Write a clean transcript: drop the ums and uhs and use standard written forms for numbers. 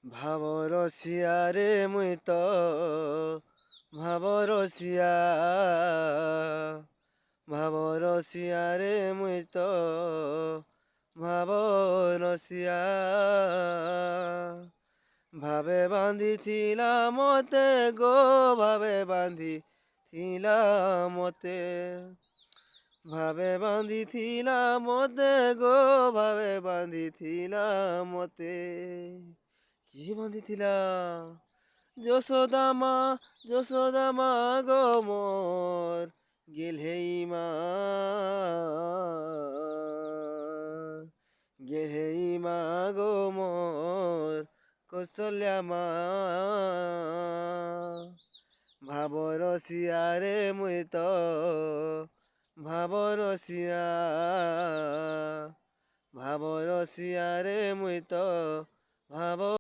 ভাবরসিয়ারে মুই তো ভাবরসিয়া ভাবরসিয়ারে মুই তো ভাবরসিয়া ভাবে বাঁধিছিলাম মতে গো ভাবে বাঁধিছিলাম মতে ভাবে বাঁধিছিলাম মতে গো ভাবে বাঁধিছিলাম মতে কি বাঁধিছিলাম যশোদামা যশোদামা গো মোর গেলহেই মা গেলহেই মা গো মোর কৌশল্যা মা ভাবরসিয়া রে মুই তো ভাবরসিয়া ভাবরসিয়া রে মুই তো ভাব